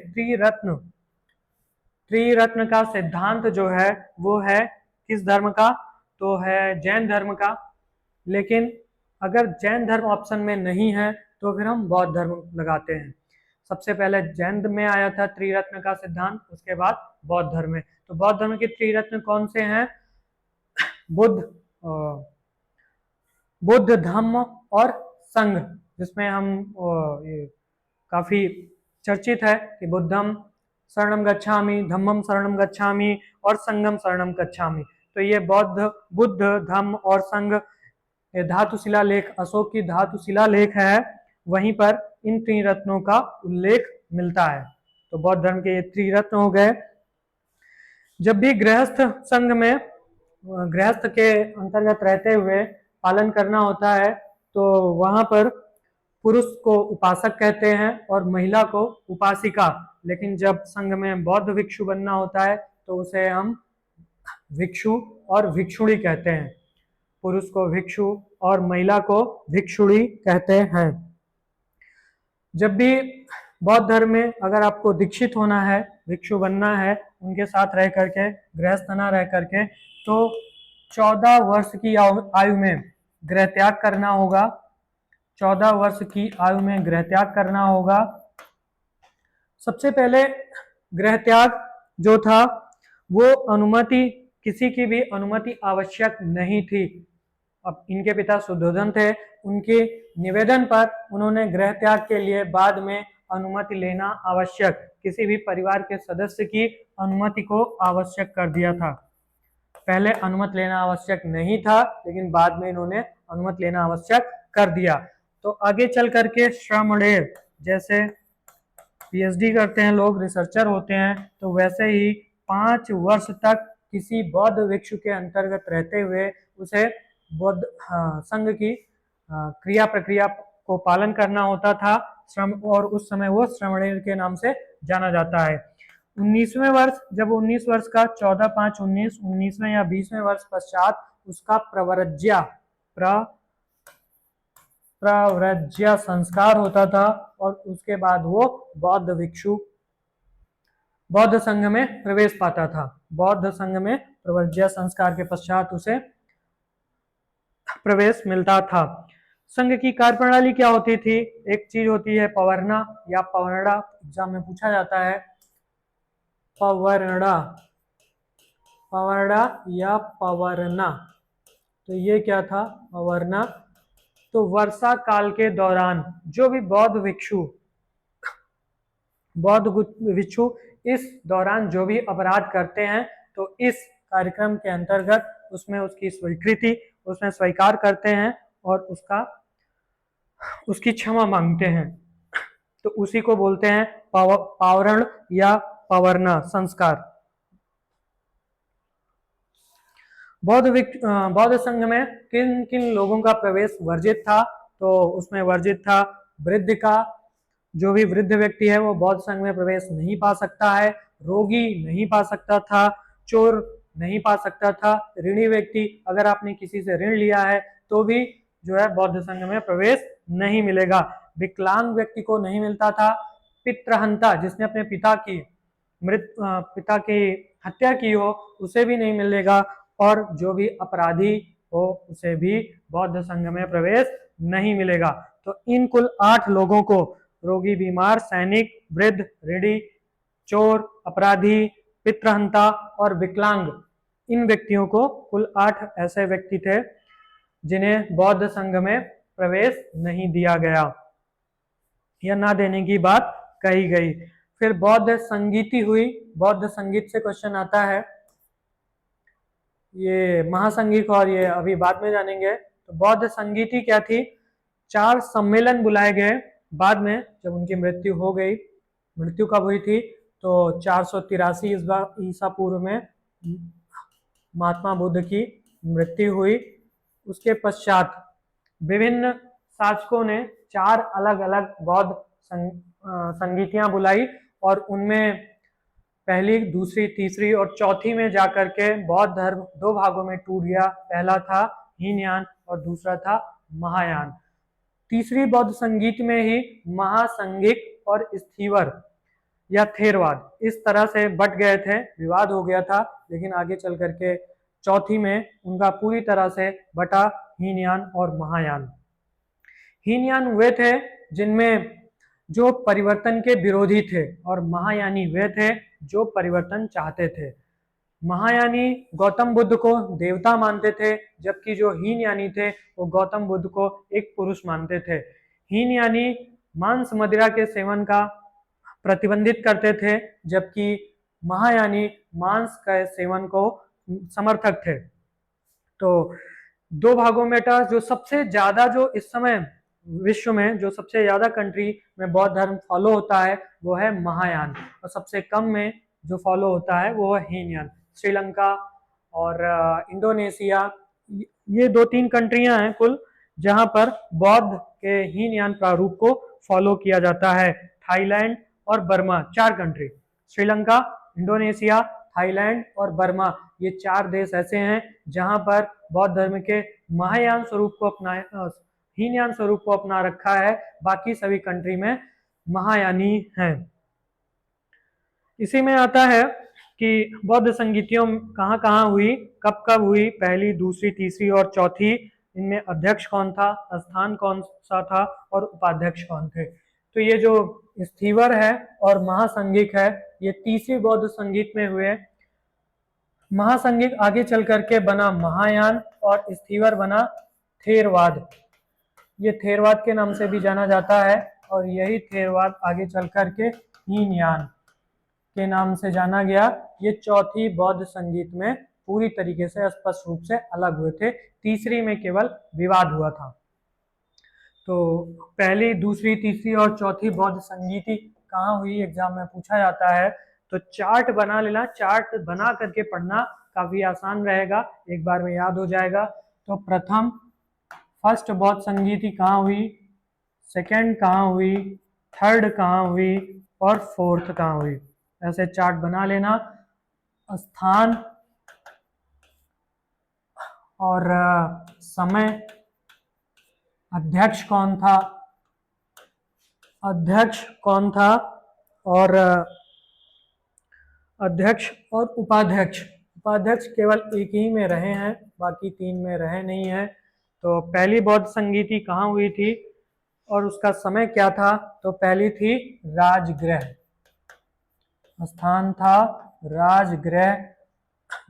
त्रिरत्न का सिद्धांत जो है वो है किस धर्म का? तो है जैन धर्म का। लेकिन अगर जैन धर्म ऑप्शन में नहीं है तो फिर हम बौद्ध धर्म लगाते हैं। सबसे पहले जैन में आया था त्रिरत्न का सिद्धांत, उसके बाद बौद्ध धर्म में। तो बौद्ध धर्म के त्रिरत्न कौन से हैं? बुद्ध, धम्म और संघ, जिसमें हम ये काफी चर्चित है कि बुद्धम शरणम गच्छामि, धम्मम शरणम गच्छामि और संघम शरणम गच्छामि। तो ये बुद्ध, धम्म और संघ, धातु शिलालेख, अशोक की धातु शिलालेख है, वहीं पर इन त्रिरत्नों का उल्लेख मिलता है। तो बौद्ध धर्म के ये त्रिरत्न हो गए। जब भी गृहस्थ संघ में गृहस्थ के अंतर्गत रहते हुए पालन करना होता है तो वहां पर पुरुष को उपासक कहते हैं और महिला को उपासिका। लेकिन जब संघ में बौद्ध भिक्षु बनना होता है तो उसे हम भिक्षु और भिक्षुणी कहते हैं। पुरुष को भिक्षु और महिला को भिक्षुणी कहते हैं। जब भी बौद्ध धर्म में अगर आपको दीक्षित होना है, भिक्षु बनना है, उनके साथ रह करके, गृहस्थ ना रह करके, तो 14 वर्ष की आयु में गृह त्याग करना होगा। 14 वर्ष की आयु में गृह त्याग करना होगा। सबसे पहले गृह त्याग जो था वो अनुमति, किसी की भी अनुमति आवश्यक नहीं थी। अब इनके पिता शुद्धोधन थे, उनके निवेदन पर उन्होंने गृह त्याग के लिए बाद में अनुमति लेना आवश्यक, किसी भी परिवार के सदस्य की अनुमति को आवश्यक कर दिया था। पहले अनुमति लेना आवश्यक नहीं था, लेकिन बाद में इन्होंने अनुमति लेना आवश्यक कर दिया। तो आगे चल करके श्रमणेर, जैसे पीएचडी करते हैं लोग, रिसर्चर होते हैं, तो वैसे ही 5 वर्ष तक किसी बौद्ध भिक्षु के अंतर्गत रहते हुए उसे बौद्ध संघ की क्रिया प्रक्रिया को पालन करना होता था श्रम, और उस समय वो श्रमणेर के नाम से जाना जाता है। 19वें वर्ष, जब 19 वर्ष का 14/5/19, 19वें या 20वें वर्ष पश्चात उसका प्रव्रज्या संस्कार होता था, और उसके बाद वो बौद्ध भिक्षु बौद्ध संघ में प्रवेश पाता था। बौद्ध संघ में प्रव्रज्या संस्कार के पश्चात उसे प्रवेश मिलता था। संघ की कार्यप्रणाली क्या होती थी? एक चीज होती है पवर्णा या पवर्णा, एग्जाम में पूछा जाता है। पवर्णा या पवर्णा, तो ये क्या था? पवर्णा। तो वर्षा काल के दौरान जो भी बौद्ध भिक्षु इस दौरान जो भी अपराध करते हैं, तो इस कार्यक्रम के अंतर्गत उसमें उसकी स्वीकृति, उसमें स्वीकार करते हैं और उसकी क्षमा मांगते हैं, तो उसी को बोलते हैं पावरण या पवर्णा संस्कार। बौद्ध संघ में किन किन लोगों का प्रवेश वर्जित था? तो उसमें वर्जित था वृद्ध का, जो भी वृद्ध व्यक्ति है वो बौद्ध संघ में प्रवेश नहीं पा सकता है। रोगी नहीं पा सकता था, चोर नहीं पा सकता था, ऋणी व्यक्ति, अगर आपने किसी से ऋण लिया है तो भी जो है बौद्ध संघ में प्रवेश नहीं मिलेगा। विकलांग व्यक्ति को नहीं मिलता था। पितृहंता, जिसने अपने पिता की हत्या की हो, उसे भी नहीं मिलेगा, और जो भी अपराधी हो उसे भी बौद्ध संघ में प्रवेश नहीं मिलेगा। तो इन कुल 8 लोगों को, रोगी, बीमार, सैनिक, वृद्ध, ऋणी, चोर, अपराधी, पितृहंता और विकलांग, इन व्यक्तियों को, कुल 8 ऐसे व्यक्ति थे जिन्हें बौद्ध संघ में प्रवेश नहीं दिया गया या ना देने की बात कही गई। फिर बौद्ध संगीति हुई। बौद्ध संगीत से क्वेश्चन आता है, ये महासंगीत और ये अभी बाद में जानेंगे। तो बौद्ध संगीति क्या थी? 4 सम्मेलन बुलाए गए बाद में, जब उनकी मृत्यु हो गई। मृत्यु कब हुई थी? तो 483 ईसा पूर्व में महात्मा बुद्ध की मृत्यु हुई। उसके पश्चात विभिन्न शासकों ने 4 अलग अलग बौद्ध संगीतियां बुलाई, और उनमें पहली, दूसरी, तीसरी और चौथी में जाकर के बौद्ध धर्म 2 भागों में टूट गया। पहला था हीनयान और दूसरा था महायान। तीसरी बौद्ध संगीत में ही महासंगिक और स्थीवर या थेरवाद इस तरह से बट गए थे, विवाद हो गया था, लेकिन आगे चल करके चौथी में उनका पूरी तरह से बटा हीनयान और महायान। हीनयान वे थे जिनमें जो परिवर्तन के विरोधी थे, और महायानी वे थे जो परिवर्तन चाहते थे। महायानी गौतम बुद्ध को देवता मानते थे, जबकि जो हीनयानी थे वो गौतम बुद्ध को एक पुरुष मानते थे। हीनयानी मांस मदिरा के सेवन का प्रतिबंधित करते थे, जबकि महायानी मांस के सेवन को समर्थक थे। तो 2 भागों में था। जो सबसे ज्यादा, जो इस समय विश्व में जो सबसे ज्यादा कंट्री में बौद्ध धर्म फॉलो होता है वो है महायान, और सबसे कम में जो फॉलो होता है वो है हीनयान। श्रीलंका और इंडोनेशिया, ये 2-3 कंट्रियां हैं कुल जहां पर बौद्ध के हीनयान प्रारूप को फॉलो किया जाता है। थाईलैंड और Burma, 4 country, Sri Lanka, Indonesia, Thailand और बर्मा, ये 4 देश ऐसे हैं जहां पर बौद्ध धर्म के महायान स्वरूप को हीनयान स्वरूप को अपना रखा है। बाकी सभी कंट्री में महायानी हैं। इसी में आता है कि बौद्ध संगीतियों कहाँ कहाँ हुई, कब कब हुई, पहली, दूसरी, तीसरी और चौथी, इनमें अध्यक्ष कौन था, स्थान कौन सा था और उपाध्यक्ष कौन थे। तो ये जो स्थीवर है और महासंगिक है, ये तीसरी बौद्ध संगीत में हुए। महासंगिक आगे चल करके बना महायान और स्थीवर बना थेरवाद। ये थेरवाद के नाम से भी जाना जाता है, और यही थेरवाद आगे चल करके हीनयान के नाम से जाना गया। ये चौथी बौद्ध संगीत में पूरी तरीके से स्पष्ट रूप से अलग हुए थे, तीसरी में केवल विवाद हुआ था। तो पहली, दूसरी, तीसरी और चौथी बौद्ध संगीति कहाँ हुई, एग्जाम में पूछा जाता है। तो चार्ट बना लेना, चार्ट बना करके पढ़ना काफी आसान रहेगा, एक बार में याद हो जाएगा। तो प्रथम फर्स्ट बौद्ध संगीति कहाँ हुई, सेकंड कहाँ हुई, थर्ड कहाँ हुई और फोर्थ कहाँ हुई, ऐसे चार्ट बना लेना। स्थान और समय, अध्यक्ष कौन था, अध्यक्ष कौन था, और अध्यक्ष और उपाध्यक्ष, उपाध्यक्ष केवल एक ही में रहे हैं, बाकी तीन में रहे नहीं हैं। तो पहली बौद्ध संगीति कहाँ हुई थी और उसका समय क्या था, तो पहली थी राजगृह, स्थान था राजगृह।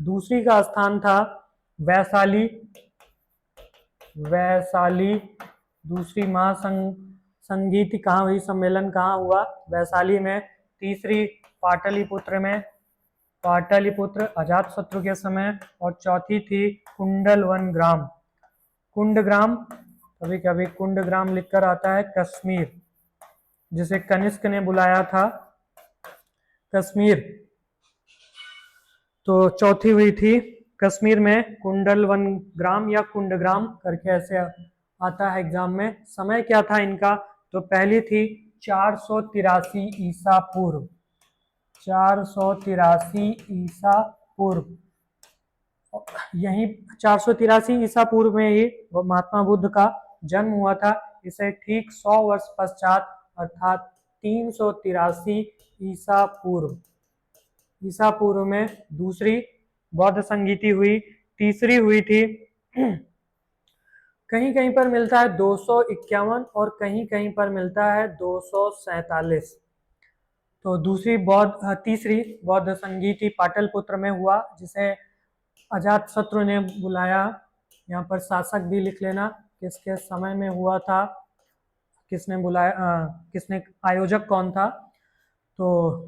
दूसरी का स्थान था वैशाली, वैशाली। दूसरी महासंगीति कहाँ हुई, सम्मेलन कहाँ हुआ, वैशाली में। तीसरी पाटलिपुत्र में, पाटलिपुत्र अजातशत्रु के समय। और चौथी थी कुंडलवन ग्राम, कुंडग्राम, कभी कभी कुंडग्राम लिखकर आता है, कश्मीर, जिसे कनिष्क ने बुलाया था कश्मीर। तो चौथी हुई थी कश्मीर में कुंडलवन ग्राम या कुंडग्राम करके ऐसे आता है एग्जाम में। समय क्या था इनका, तो पहली थी 483 ईसा पूर्व, 483 ईसा पूर्व। यही 483 ईसा पूर्व में ही महात्मा बुद्ध का जन्म हुआ था। इसे ठीक 100 वर्ष पश्चात अर्थात 383 ईसा पूर्व, ईसा पूर्व में दूसरी बौद्ध संगीति हुई। तीसरी हुई थी कहीं कहीं पर मिलता है 251 और कहीं कहीं पर मिलता है 247। तो दूसरी बौद्ध तीसरी बौद्ध संगीति पाटलिपुत्र में हुआ, जिसे अजातशत्रु ने बुलाया। यहाँ पर शासक भी लिख लेना, किसके समय में हुआ था, किसने बुलाया, किसने, आयोजक कौन था। तो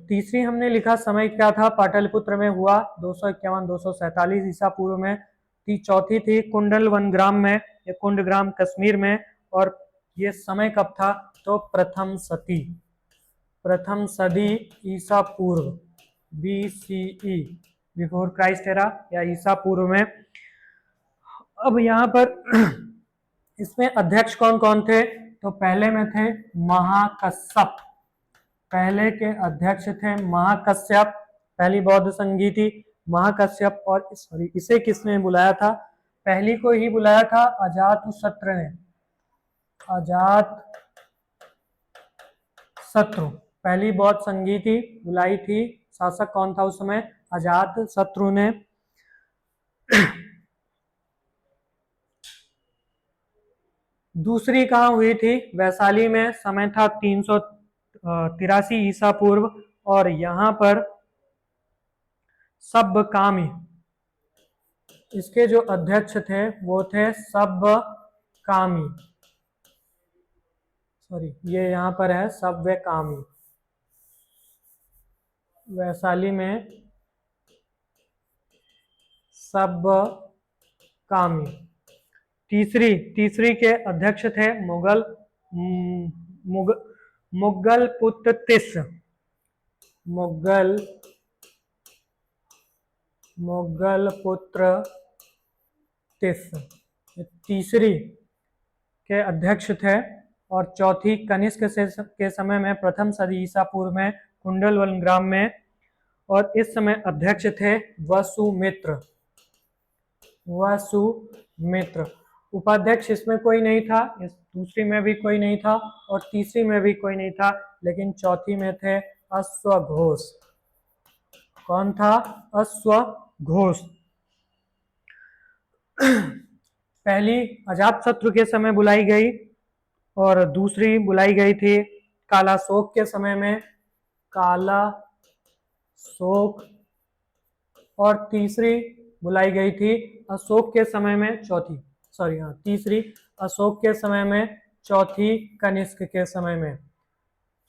तीसरी हमने लिखा समय क्या था, पाटलिपुत्र में हुआ 251 247 ईसा पूर्व में। चौथी थी कुंडलवन ग्राम में, ये कुंडग्राम कश्मीर में। और ये समय कब था, तो प्रथम सदी, प्रथम सदी ईसा पूर्व, BCE, बिफोर क्राइस्ट एरा, या ईसा पूर्व में। अब यहाँ पर इसमें अध्यक्ष कौन कौन थे, तो पहले में थे महाकश्यप, पहले के अध्यक्ष थे महाकश्यप, पहली बौद्ध संगीति महाकश्यप। और सॉरी, इसे किसने बुलाया था, पहली को ही बुलाया था अजातशत्रु ने, अजात शत्रु, पहली बौद्ध संगीति बुलाई थी। शासक कौन था उस समय, अजातशत्रु ने। दूसरी कहाँ हुई थी, वैशाली में, समय था 383 ईसा पूर्व। और यहाँ पर सब्बकामी, इसके जो अध्यक्ष थे वो थे सब्बकामी, सॉरी ये यहाँ पर है सब्बकामी, वैशाली में सब्बकामी। तीसरी के अध्यक्ष थे मुगल पुत्र तिस, मुगल पुत्र तिस, तीसरी के अध्यक्ष थे। और चौथी कनिष्क के समय में, प्रथम सदी ईसा पूर्व में, कुंडलवन ग्राम में। और इस समय अध्यक्ष थे वसुमित्र, वसुमित्र। उपाध्यक्ष इसमें कोई नहीं था, इस दूसरी में भी कोई नहीं था और तीसरी में भी कोई नहीं था, लेकिन चौथी में थे अश्वघोष। कौन था, अश्वघोष। पहली अजातशत्रु के समय बुलाई गई और दूसरी बुलाई गई थी कालाशोक के समय में, कालाशोक। और तीसरी बुलाई गई थी अशोक के समय में, चौथी, सॉरी हाँ, तीसरी अशोक के समय में, चौथी कनिष्क के समय में।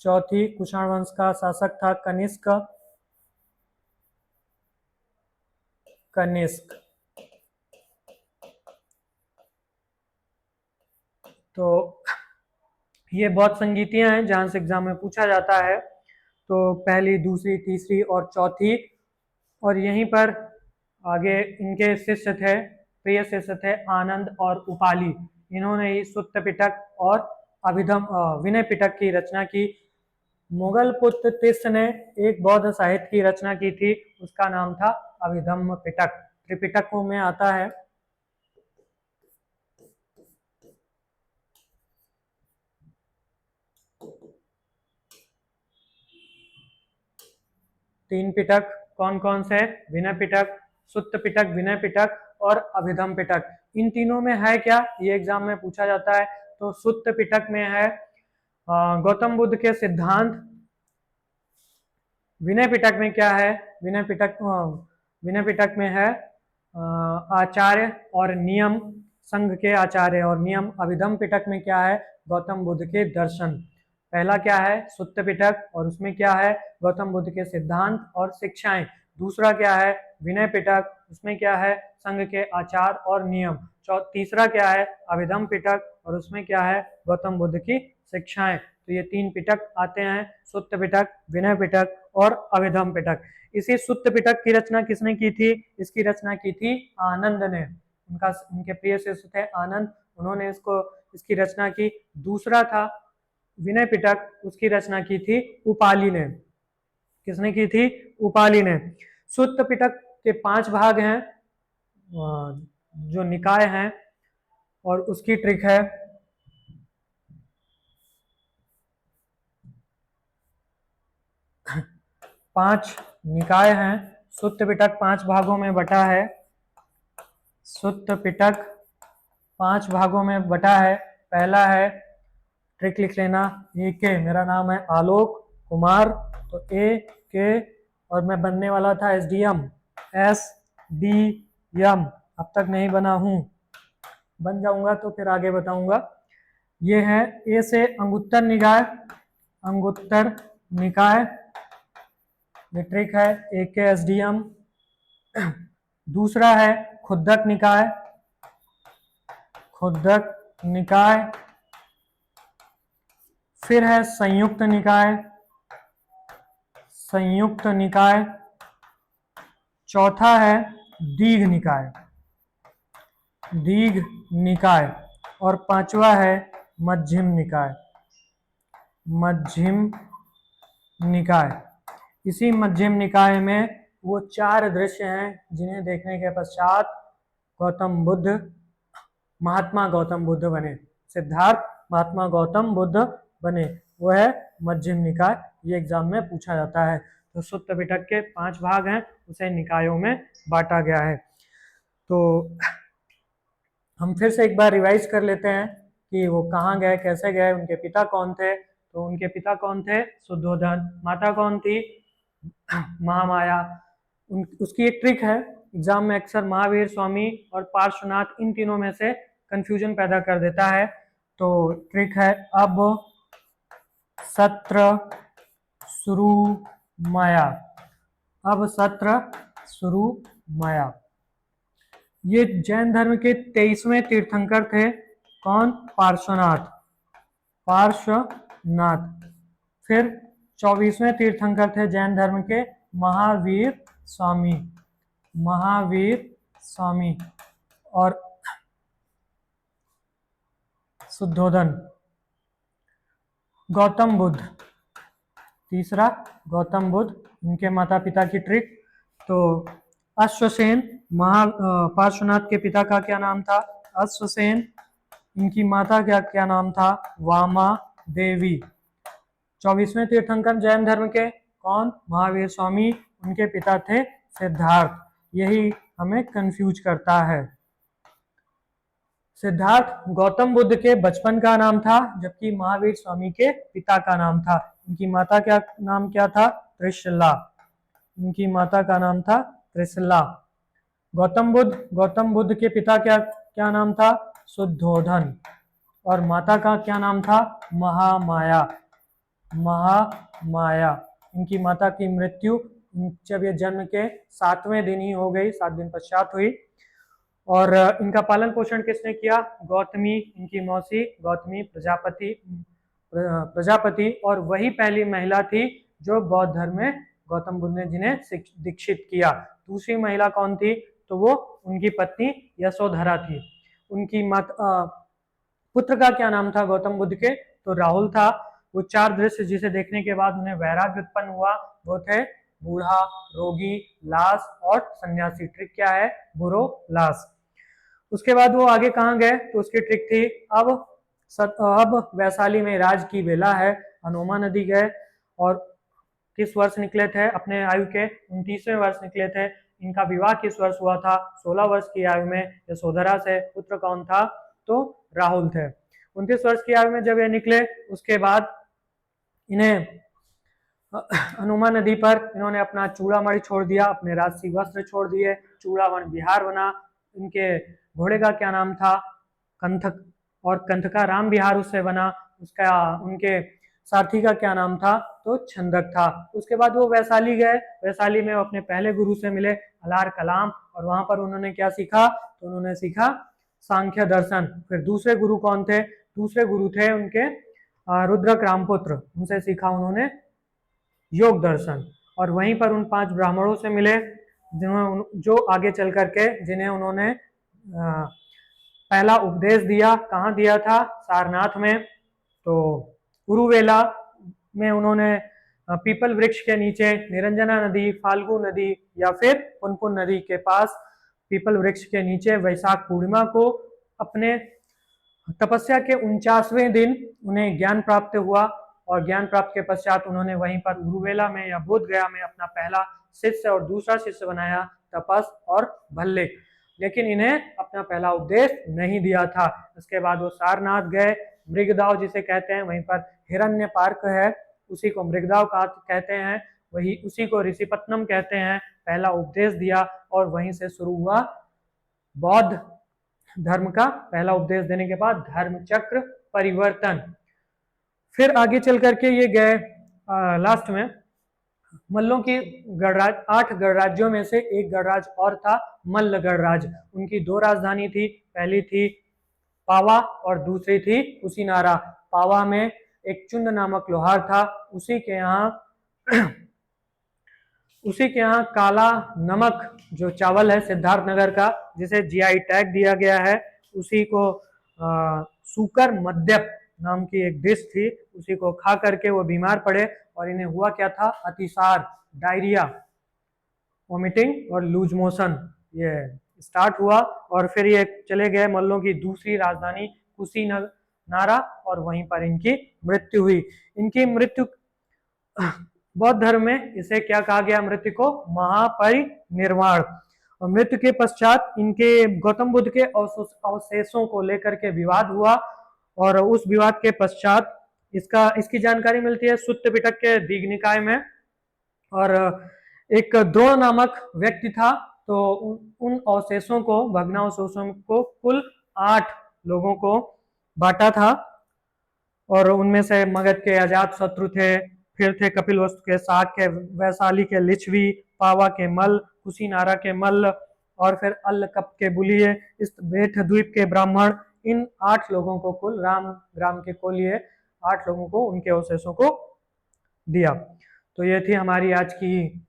चौथी कुषाण वंश का शासक था कनिष्क, कनिष्क। तो ये बहुत संगीतियां हैं जहाँ से एग्जाम में पूछा जाता है, तो पहली, दूसरी, तीसरी और चौथी। और यहीं पर आगे इनके शिष्य थे, प्रिय शिष्य थे आनंद और उपाली। इन्होंने ही सुत्त पिटक और अभिधम विनय पिटक की रचना की। मुगल पुत्र तिस ने एक बौद्ध साहित्य की रचना की थी, उसका नाम था अभिधम्म पिटक, त्रिपिटकों में आता है। तीन पिटक कौन कौन से? विनय पिटक, सुत्त पिटक, विनय पिटक और अभिधम पिटक। इन तीनों में है क्या, ये एग्जाम में पूछा जाता है। तो सुत्त पिटक में है गौतम बुद्ध के सिद्धांत। विनय पिटक में क्या है? विनय पिटक में है आचार्य और नियम, संघ के आचार्य और नियम। अभिधम पिटक में क्या है? गौतम बुद्ध के दर्शन। पहला क्या है? सुत्त पिटक, और उसमें क्या है? गौतम बुद्ध के सिद्धांत और शिक्षाएं। दूसरा क्या है? विनय पिटक, उसमें क्या है? संघ के आचार और नियम। तीसरा क्या है? अभिधम पिटक, और उसमें क्या है? गौतम बुद्ध की शिक्षाएं। तो ये तीन पिटक आते हैं, सुत्त पिटक, विनय पिटक और अभिधम पिटक। इसी सुत्त पिटक की रचना किसने की थी? इसकी रचना की थी आनंद ने। उनके प्रिय शिष्य थे आनंद, उन्होंने इसकी रचना की। दूसरा था विनय पिटक, उसकी रचना की थी उपाली ने। किसने की थी? उपाली ने। सुत्त पिटक के 5 भाग हैं, जो निकाय हैं, और उसकी ट्रिक है 5 निकाय हैं। सुत्त पिटक 5 भागों में बटा है। सुत्त पिटक 5 भागों में बटा है। पहला है, ट्रिक लिख लेना, ए के, मेरा नाम है आलोक कुमार, तो ए के, और मैं बनने वाला था एसडीएम, एसडीएम, अब तक नहीं बना हूं, बन जाऊंगा तो फिर आगे बताऊंगा। ये है ए से अंगुत्तर निकाय, अंगुत्तर निकाय, ये ट्रिक है ए के एसडीएम। दूसरा है खुद्दक निकाय, खुद्दक निकाय। फिर है संयुक्त निकाय, संयुक्त निकाय। चौथा है दीघ निकाय, दीघ निकाय। और पांचवा है मध्यम निकाय, मध्यम निकाय। इसी मध्यम निकाय में वो 4 दृश्य हैं जिन्हें देखने के पश्चात गौतम बुद्ध, महात्मा गौतम बुद्ध बने, सिद्धार्थ महात्मा गौतम बुद्ध बने, वो है मध्यम निकाय। ये एग्जाम में पूछा जाता है। तो सुत्त पिटक के 5 भाग हैं, उसे निकायों में बांटा गया है। तो हम फिर से एक बार रिवाइज कर लेते हैं कि वो कहाँ गए, कैसे गए, उनके पिता कौन थे। तो उनके पिता कौन थे? शुद्धोधन। माता कौन थी? महामाया। उसकी एक ट्रिक है, एग्जाम में अक्सर महावीर स्वामी और पार्श्वनाथ, इन तीनों में से कंफ्यूजन पैदा कर देता है। तो ट्रिक है, अब सत्र शुरू माया, अब सत्र शुरू माया। ये जैन धर्म के 23वें तीर्थंकर थे। कौन? पार्श्वनाथ, पार्श्वनाथ। फिर 24वें तीर्थंकर थे जैन धर्म के महावीर स्वामी, महावीर स्वामी। और शुद्धोधन। गौतम बुद्ध तीसरा, गौतम बुद्ध, इनके माता पिता की ट्रिक। तो अश्वसेन, पार्श्वनाथ के पिता का क्या नाम था? अश्वसेन। इनकी माता क्या नाम था? वामा देवी। 24वें तीर्थंकर जैन धर्म के कौन? महावीर स्वामी, उनके पिता थे सिद्धार्थ। यही हमें कंफ्यूज करता है। सिद्धार्थ गौतम बुद्ध के बचपन का नाम था, जबकि महावीर स्वामी के पिता का नाम था। इनकी माता क्या नाम क्या था? त्रिशला। इनकी माता का नाम था त्रिशला। गौतम बुद्ध के पिता क्या नाम था? शुद्धोधन। और माता का क्या नाम था? महामाया, महामाया। इनकी माता की मृत्यु जब ये जन्म के 7वें दिन ही हो गई, 7 दिन पश्चात हुई। और इनका पालन पोषण किसने किया? गौतमी, इनकी मौसी गौतमी प्रजापति, प्रजापति, और वही पहली महिला थी जो बौद्ध धर्म में गौतम बुद्ध ने जिन्हें दीक्षित किया। दूसरी महिला कौन थी? तो वो उनकी पत्नी यशोधरा थी। उनकी पुत्र का क्या नाम था गौतम बुद्ध के? तो राहुल था। वो 4 दृश्य जिसे देखने के बाद उन्हें वैराग्य उत्पन्न हुआ वो थे बूढ़ा, रोगी, लाश और सन्यासी। ट्रिक क्या है? बुरो लाश। उसके बाद वो आगे कहाँ गए? तो उसकी ट्रिक थी अब वैशाली में राज की बेला है। हनुमा नदी गए और किस वर्ष निकले थे? अपने आयु के 29वें वर्ष निकले थे। इनका विवाह किस वर्ष हुआ था? 16 वर्ष की आयु में यशोधरा से। पुत्र कौन था? तो राहुल थे। 29 वर्ष की आयु में जब ये निकले उसके बाद इन्हें हनुमा नदी पर इन्होंने अपना चूड़ामणि छोड़ दिया, अपने राजसी वस्त्र छोड़ दिए, चूड़ावन विहार बना। इनके घोड़े का क्या नाम था? कंथक, और कंथका राम विहार उससे बना। उसका उनके सारथी का क्या नाम था? तो छंदक था। उसके बाद वो वैशाली गए। वैशाली में वो अपने पहले गुरु से मिले अलार कलाम, और वहां पर उन्होंने क्या सीखा? तो उन्होंने सीखा सांख्य दर्शन। फिर दूसरे गुरु कौन थे? दूसरे गुरु थे उनके रुद्रक रामपुत्र, उनसे सीखा उन्होंने योग दर्शन। और वहीं पर उन 5 ब्राह्मणों से मिले जो आगे चल करके जिन्हें उन्होंने पहला उपदेश दिया। कहाँ दिया था? सारनाथ में। तो उरुवेला में उन्होंने पीपल वृक्ष के नीचे निरंजना नदी, फाल्गु नदी या फिर पुनपुन नदी के पास पीपल वृक्ष के नीचे वैशाख पूर्णिमा को अपने तपस्या के 49वें दिन उन्हें ज्ञान प्राप्त हुआ, और ज्ञान प्राप्त के पश्चात उन्होंने वहीं पर उरुवेला में या बोध गया में अपना पहला शिष्य और दूसरा शिष्य बनाया तपस और भल्लिक। लेकिन इन्हें अपना पहला उपदेश नहीं दिया था। उसके बाद वो सारनाथ गए। मृगदाव जिसे कहते हैं, वहीं पर हिरण्य पार्क है, उसी को मृगदाव कहते हैं, वही उसी को ऋषिपत्नम कहते हैं। पहला उपदेश दिया और वहीं से शुरू हुआ बौद्ध धर्म का पहला उपदेश देने के बाद धर्म चक्र परिवर्तन। फिर आगे चल करके ये गए लास्ट में मल्लों की गणराज, 8 गणराज्यों में से एक गणराज और था मल्ल गणराज। उनकी 2 राजधानी थी, पहली थी पावा और दूसरी थी कुशीनारा। पावा में एक चुंद नामक लोहार था, उसी के यहाँ काला नमक जो चावल है सिद्धार्थनगर का, जिसे जीआई टैग दिया गया है, उसी को सूकर मद्यप नाम की एक डिश थी, उसी को खा करके वो बीमार पड़े और इन्हें हुआ क्या था? अतिसार, डायरिया, वोमिटिंग और लूज मोशन ये स्टार्ट हुआ। और फिर ये चले गए मल्लों की दूसरी राजधानी कुशीनारा और वहीं पर इनकी मृत्यु हुई। इनकी मृत्यु बौद्ध धर्म में इसे क्या कहा गया? मृत्यु को महापरिनिर्वाण। और मृत्यु के पश्चात इनके गौतम बुद्ध के अवशेषों को लेकर के विवाद हुआ, और उस विवाद के पश्चात इसकी जानकारी मिलती है सुत्त पिटक के दीघनिकाय में। और एक द्रोण नामक व्यक्ति था, तो उन अवशेषों को, भग्नावशेषों को कुल 8 लोगों को बांटा था, और उनमें से मगध के अजात शत्रु थे, फिर थे कपिलवस्तु के शाक के, वैशाली के लिच्छवी, पावा के मल्ल, कुशीनारा के मल्ल, और फिर अल्लकप के बुलिये, इस बेठ द्वीप के ब्राह्मण। इन 8 लोगों को कुल ग्राम के को लिए 8 लोगों को उनके अवशेषों को दिया। तो ये थी हमारी आज की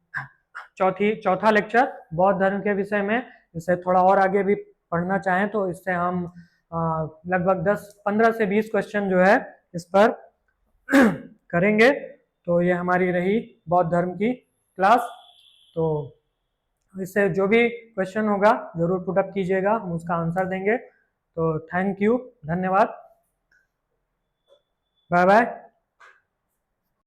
चौथा लेक्चर बौद्ध धर्म के विषय में। इसे थोड़ा और आगे भी पढ़ना चाहें तो इससे हम लगभग 15 से 20 क्वेश्चन जो है इस पर करेंगे। तो ये हमारी रही बौद्ध धर्म की क्लास। तो इससे जो भी क्वेश्चन होगा जरूर पुटअप कीजिएगा, हम उसका आंसर देंगे। तो थैंक यू, धन्यवाद, बाय बाय।